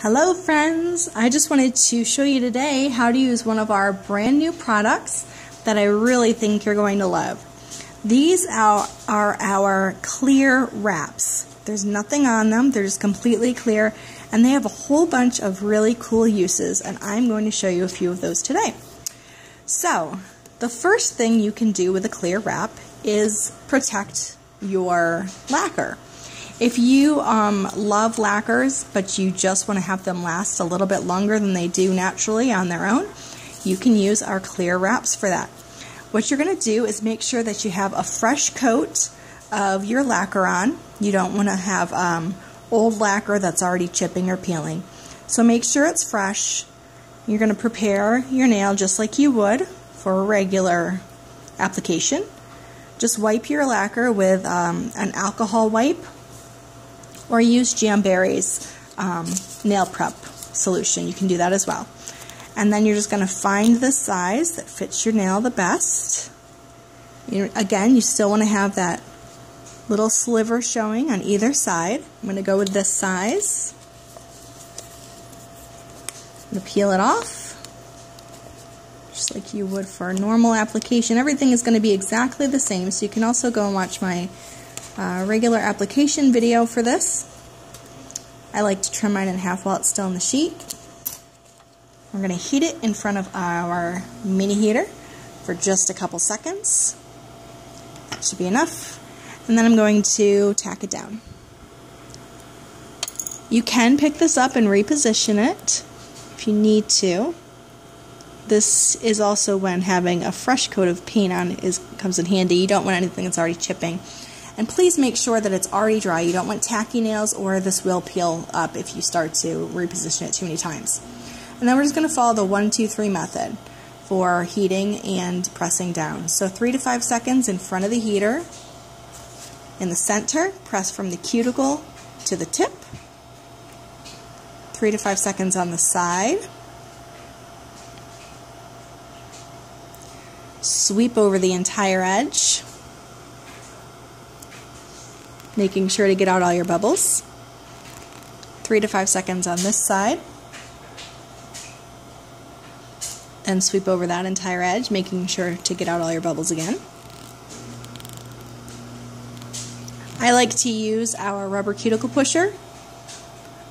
Hello friends! I just wanted to show you today how to use one of our brand new products that I really think you're going to love. These are our clear wraps. There's nothing on them, they're just completely clear, and they have a whole bunch of really cool uses, and I'm going to show you a few of those today. So, the first thing you can do with a clear wrap is protect your lacquer. If you love lacquers, but you just want to have them last a little bit longer than they do naturally on their own, you can use our clear wraps for that. What you're going to do is make sure that you have a fresh coat of your lacquer on. You don't want to have old lacquer that's already chipping or peeling. So make sure it's fresh. You're going to prepare your nail just like you would for a regular application. Just wipe your lacquer with an alcohol wipe, or use Jamberry's nail prep solution. You can do that as well. And then you're just going to find the size that fits your nail the best. Again, you still want to have that little sliver showing on either side. I'm going to go with this size. I'm going to peel it off, just like you would for a normal application. Everything is going to be exactly the same, so you can also go and watch my regular application video for this. I like to trim mine in half while it's still in the sheet. We're going to heat it in front of our mini heater for just a couple seconds. That should be enough. And then I'm going to tack it down. You can pick this up and reposition it if you need to. This is also when having a fresh coat of paint on comes in handy. You don't want anything that's already chipping. And please make sure that it's already dry. You don't want tacky nails, or this will peel up if you start to reposition it too many times. And then we're just going to follow the 1, 2, 3 method for heating and pressing down. So 3 to 5 seconds in front of the heater. In the center, press from the cuticle to the tip. 3 to 5 seconds on the side. Sweep over the entire edge, making sure to get out all your bubbles. 3 to 5 seconds on this side. And sweep over that entire edge, making sure to get out all your bubbles again. I like to use our rubber cuticle pusher.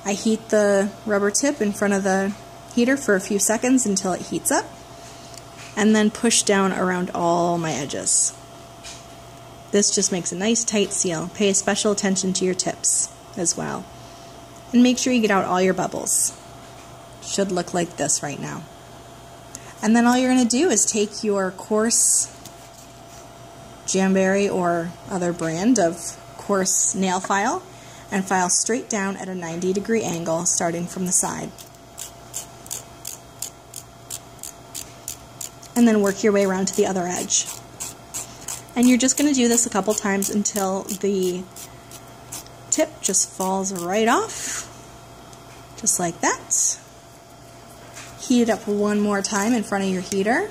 I heat the rubber tip in front of the heater for a few seconds until it heats up, and then push down around all my edges. This just makes a nice tight seal. Pay special attention to your tips as well. And make sure you get out all your bubbles. Should look like this right now. And then all you're going to do is take your coarse Jamberry or other brand of coarse nail file and file straight down at a 90-degree angle starting from the side. And then work your way around to the other edge. And you're just going to do this a couple times until the tip just falls right off, just like that. Heat it up one more time in front of your heater.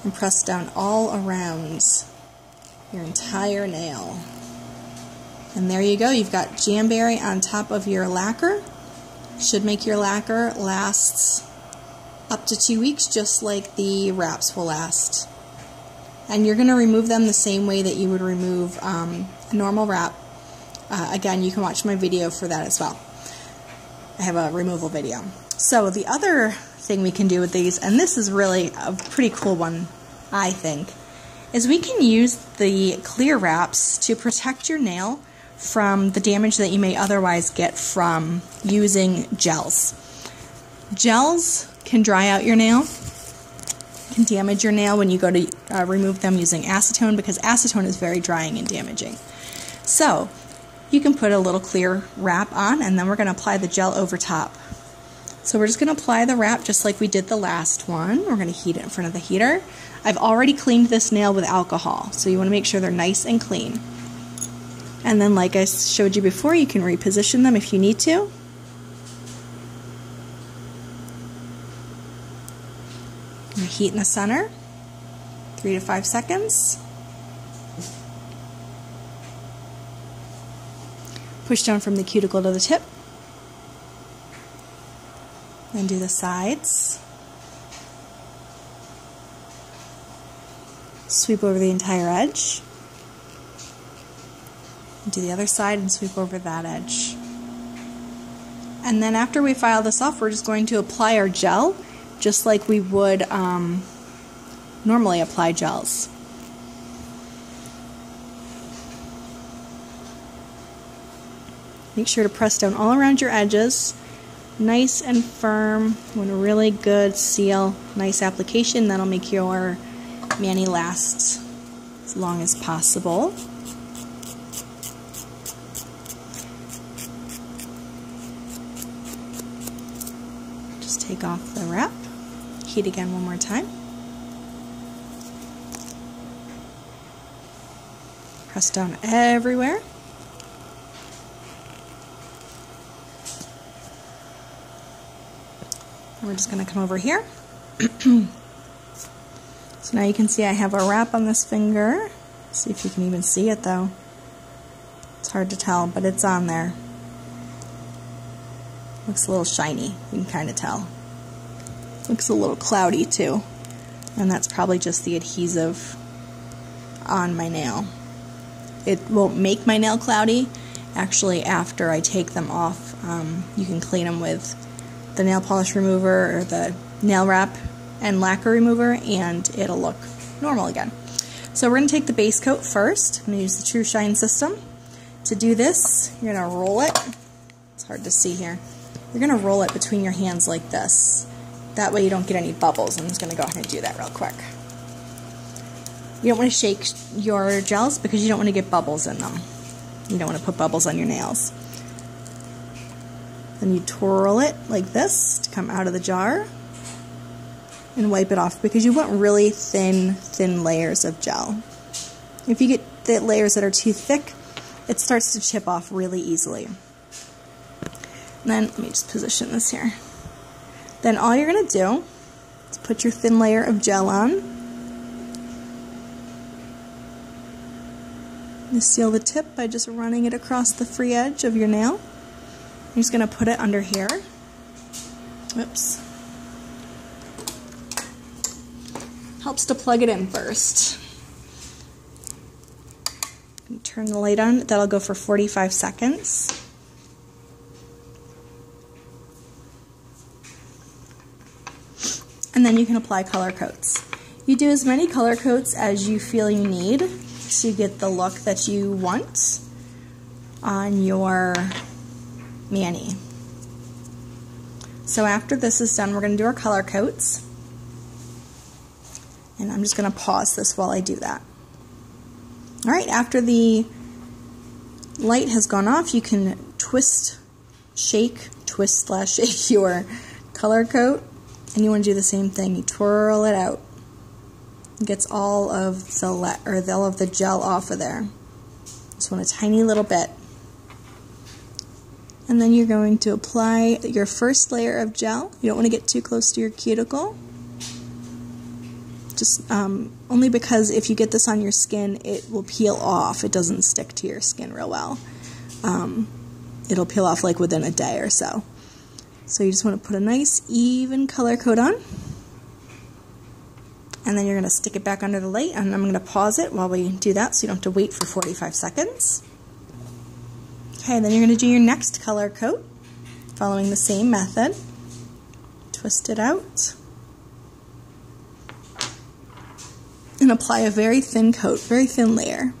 And press down all around your entire nail. And there you go, you've got Jamberry on top of your lacquer. Should make your lacquer last up to 2 weeks, just like the wraps will last. And you're going to remove them the same way that you would remove a normal wrap. Again, you can watch my video for that as well. I have a removal video. So the other thing we can do with these, and this is really a pretty cool one, I think, is we can use the clear wraps to protect your nail from the damage that you may otherwise get from using gels. Gels can dry out your nail, can damage your nail when you go to remove them using acetone, because acetone is very drying and damaging. So you can put a little clear wrap on, and then we're going to apply the gel over top. So we're just going to apply the wrap just like we did the last one. We're going to heat it in front of the heater. I've already cleaned this nail with alcohol, so you want to make sure they're nice and clean. And then, like I showed you before, you can reposition them if you need to. Heat in the center, 3 to 5 seconds. Push down from the cuticle to the tip. Then do the sides. Sweep over the entire edge. Do the other side and sweep over that edge. And then after we file this off, we're just going to apply our gel just like we would normally apply gels. Make sure to press down all around your edges, nice and firm, with a really good seal, nice application. That'll make your mani last as long as possible. Just take off the wrap, heat again one more time. Press down everywhere. We're just going to come over here. So now you can see I have a wrap on this finger. See if you can even see it though. It's hard to tell, but it's on there. Looks a little shiny, you can kind of tell. Looks a little cloudy too. And that's probably just the adhesive on my nail. It won't make my nail cloudy. Actually, after I take them off, you can clean them with the nail polish remover or the nail wrap and lacquer remover, and it'll look normal again. So we're going to take the base coat first. I'm going to use the True Shine system. To do this, you're going to roll it. It's hard to see here. You're going to roll it between your hands like this. That way you don't get any bubbles. I'm just going to go ahead and do that real quick. You don't want to shake your gels because you don't want to get bubbles in them. You don't want to put bubbles on your nails. Then you twirl it like this to come out of the jar and wipe it off because you want really thin layers of gel. If you get the layers that are too thick, it starts to chip off really easily. And then let me just position this here. Then all you're going to do is put your thin layer of gel on. You seal the tip by just running it across the free edge of your nail. I'm just going to put it under here. Oops. Helps to plug it in first. Turn the light on. That'll go for 45 seconds. And then you can apply color coats. You do as many color coats as you feel you need to get the look that you want on your mani. So after this is done, we're going to do our color coats. And I'm just going to pause this while I do that. Alright, after the light has gone off, you can twist/shake your color coat. And you want to do the same thing. You twirl it out. It gets all of the gel off of there. Just want a tiny little bit. And then you're going to apply your first layer of gel. You don't want to get too close to your cuticle. Just only because if you get this on your skin, it will peel off. It doesn't stick to your skin real well. It'll peel off like within a day or so. So you just want to put a nice even color coat on. And then you're going to stick it back under the light, and I'm going to pause it while we do that so you don't have to wait for 45 seconds. Okay, then you're going to do your next color coat, following the same method. Twist it out. And apply a very thin coat, very thin layer.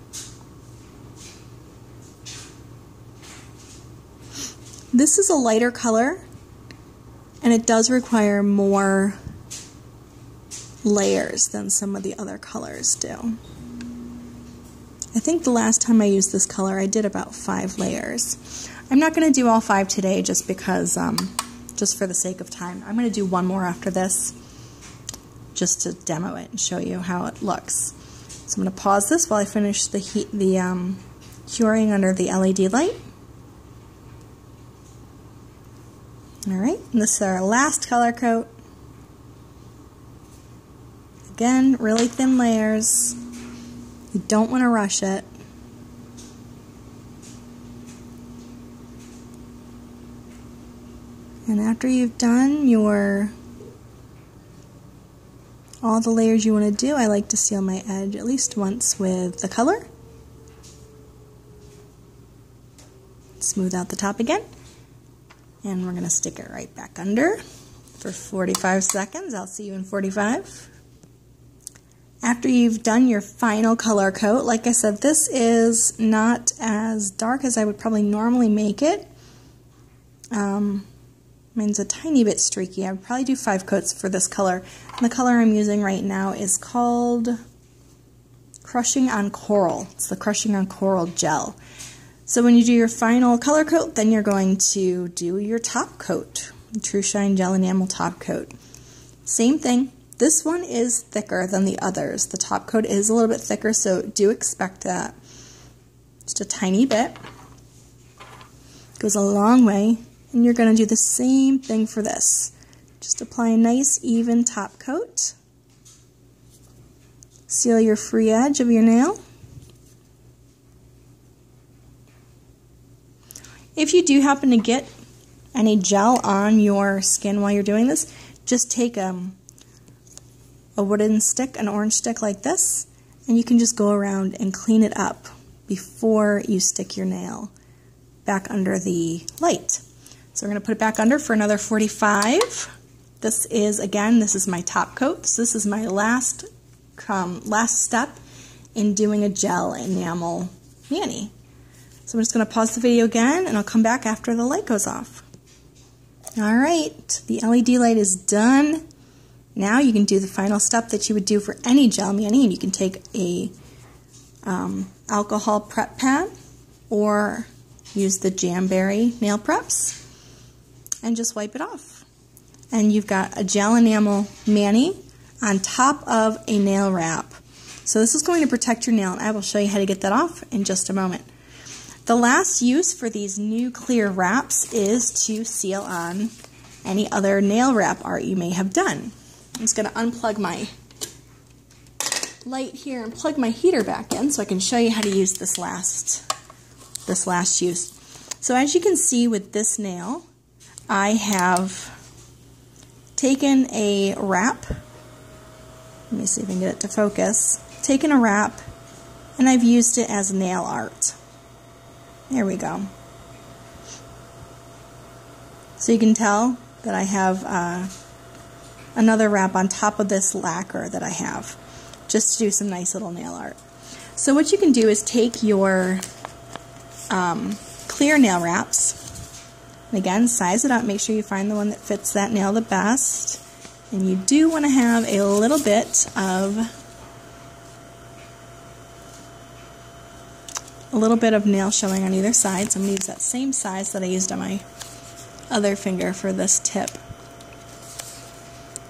This is a lighter color, and it does require more layers than some of the other colors do. I think the last time I used this color I did about 5 layers. I'm not going to do all 5 today just because, just for the sake of time. I'm going to do one more after this just to demo it and show you how it looks. So I'm going to pause this while I finish the curing under the LED light. Alright, and this is our last color coat. Again, really thin layers. You don't want to rush it. And after you've done all the layers you want to do, I like to seal my edge at least once with the color. Smooth out the top again. And we're going to stick it right back under for 45 seconds. I'll see you in 45. After you've done your final color coat, like I said, this is not as dark as I would probably normally make it. Mine's a tiny bit streaky. I would probably do 5 coats for this color. And the color I'm using right now is called Crushing on Coral. It's the Crushing on Coral gel. So when you do your final color coat, then you're going to do your top coat, True Shine Gel Enamel top coat. Same thing. This one is thicker than the others. The top coat is a little bit thicker, so do expect that. Just a tiny bit. Goes a long way. And you're going to do the same thing for this. Just apply a nice even top coat. Seal your free edge of your nail. If you do happen to get any gel on your skin while you're doing this, just take a wooden stick, an orange stick like this, and you can just go around and clean it up before you stick your nail back under the light. So we're going to put it back under for another 45. This is my top coat. So this is my last step in doing a gel enamel mani. So I'm just going to pause the video again, and I'll come back after the light goes off. Alright, the LED light is done. Now you can do the final step that you would do for any gel mani, and you can take a alcohol prep pad or use the Jamberry nail preps and just wipe it off. And you've got a gel enamel mani on top of a nail wrap. So this is going to protect your nail, and I will show you how to get that off in just a moment. The last use for these new clear wraps is to seal on any other nail wrap art you may have done. I'm just going to unplug my light here and plug my heater back in so I can show you how to use this last use. So as you can see with this nail, I have taken a wrap. Let me see if I can get it to focus. Taken a wrap, and I've used it as nail art. There we go. So you can tell that I have another wrap on top of this lacquer that I have, just to do some nice little nail art. So what you can do is take your clear nail wraps, and again, size it up, make sure you find the one that fits that nail the best, and you do want to have a little bit of nail showing on either side, so I'm going to use that same size that I used on my other finger for this tip.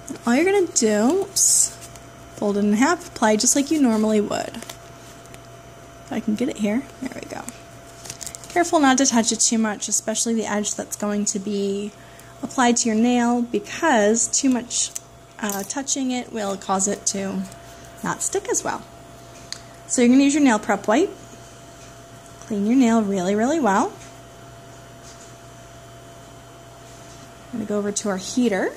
And all you're going to do is fold it in half, apply just like you normally would. If I can get it here, there we go. Careful not to touch it too much, especially the edge that's going to be applied to your nail, because too much touching it will cause it to not stick as well. So you're going to use your nail prep wipe. Clean your nail really, really well. I'm going to go over to our heater.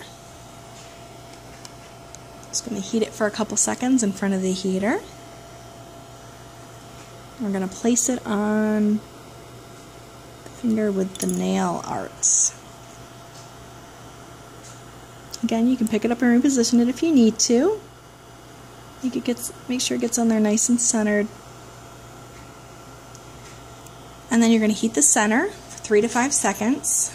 Just going to heat it for a couple seconds in front of the heater. We're going to place it on the finger with the nail arts. Again, you can pick it up and reposition it if you need to. Make sure it gets on there nice and centered. And then you're going to heat the center for 3 to 5 seconds.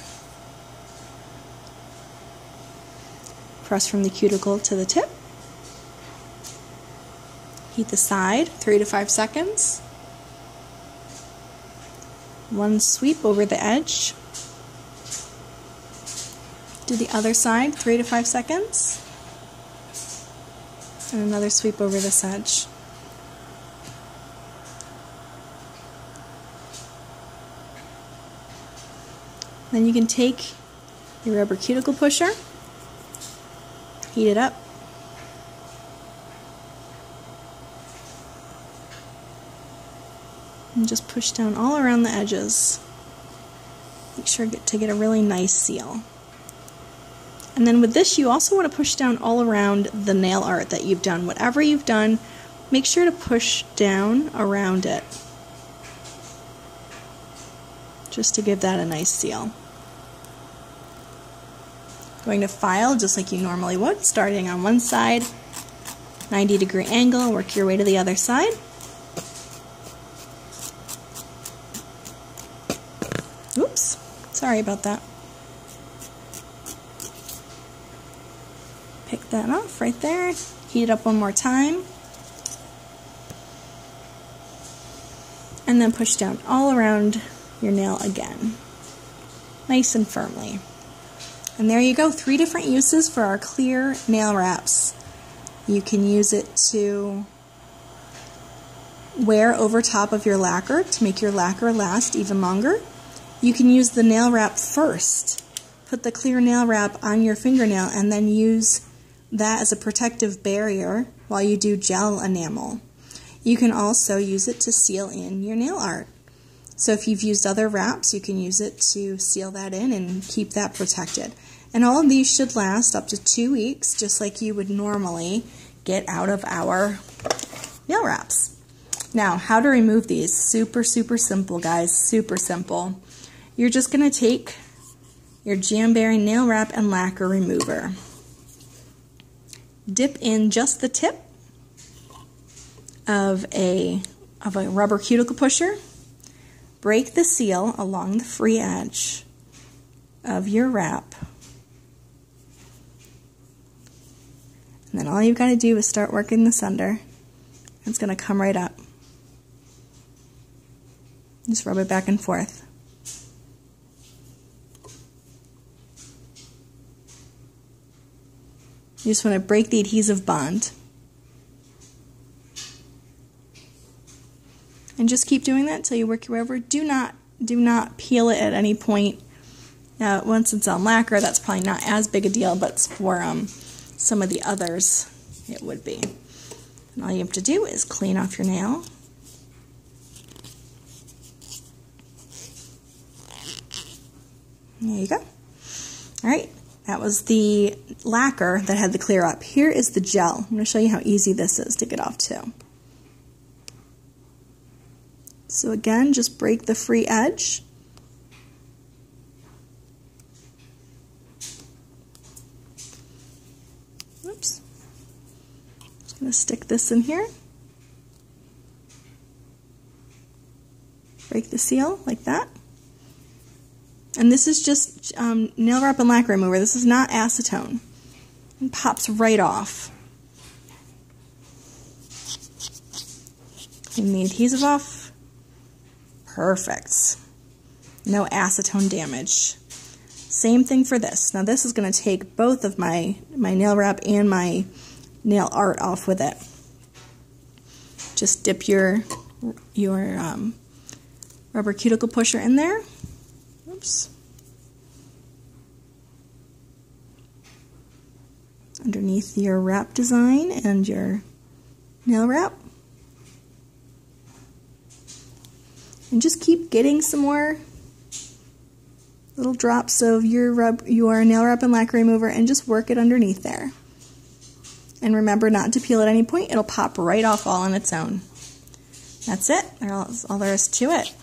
Press from the cuticle to the tip. Heat the side 3 to 5 seconds. One sweep over the edge. Do the other side 3 to 5 seconds. And another sweep over this edge. Then you can take your rubber cuticle pusher, heat it up, and just push down all around the edges. Make sure to get a really nice seal. And then with this, you also want to push down all around the nail art that you've done. Whatever you've done, make sure to push down around it, just to give that a nice seal. Going to file just like you normally would, starting on one side, 90-degree angle, work your way to the other side. Oops, sorry about that. Pick that off right there, heat it up one more time, and then push down all around your nail again, nice and firmly. And there you go, 3 different uses for our clear nail wraps. You can use it to wear over top of your lacquer to make your lacquer last even longer. You can use the nail wrap first. Put the clear nail wrap on your fingernail and then use that as a protective barrier while you do gel enamel. You can also use it to seal in your nail art. So if you've used other wraps, you can use it to seal that in and keep that protected. And all of these should last up to 2 weeks, just like you would normally get out of our nail wraps. Now, how to remove these? Super, super simple, guys. Super simple. You're just going to take your Jamberry nail wrap and lacquer remover. Dip in just the tip of a rubber cuticle pusher. Break the seal along the free edge of your wrap. And then all you've got to do is start working this under. It's going to come right up. Just rub it back and forth. You just want to break the adhesive bond. And just keep doing that until you work your way over. Do not peel it at any point. Once it's on lacquer, that's probably not as big a deal, but for some of the others, it would be. And all you have to do is clean off your nail. There you go. All right, that was the lacquer that had the clear up. Here is the gel. I'm going to show you how easy this is to get off too. So again, just break the free edge. Oops. Just going to stick this in here. Break the seal like that. And this is just nail wrap and lacquer remover. This is not acetone. It pops right off. Clean the adhesive off. Perfect. No acetone damage. Same thing for this. Now this is going to take both of my nail wrap and my nail art off with it. Just dip your rubber cuticle pusher in there. Oops. Underneath your wrap design and your nail wrap. And just keep getting some more little drops of your nail wrap and lacquer remover and just work it underneath there. And remember not to peel at any point. It'll pop right off all on its own. That's it. That's all there is to it.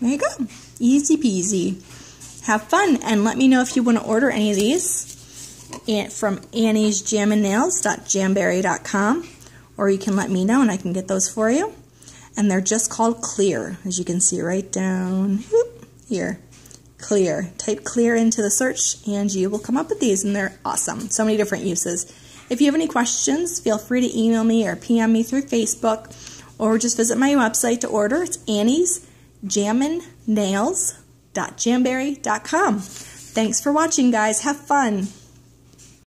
There you go. Easy peasy. Have fun, and let me know if you want to order any of these from anniesjamandnails.jamberry.com, or you can let me know and I can get those for you. And they're just called Clear, as you can see right down here. Clear. Type Clear into the search and you will come up with these, and they're awesome. So many different uses. If you have any questions, feel free to email me or PM me through Facebook, or just visit my website to order. It's anniesjamandnails.jamberry.com. Thanks for watching, guys. Have fun.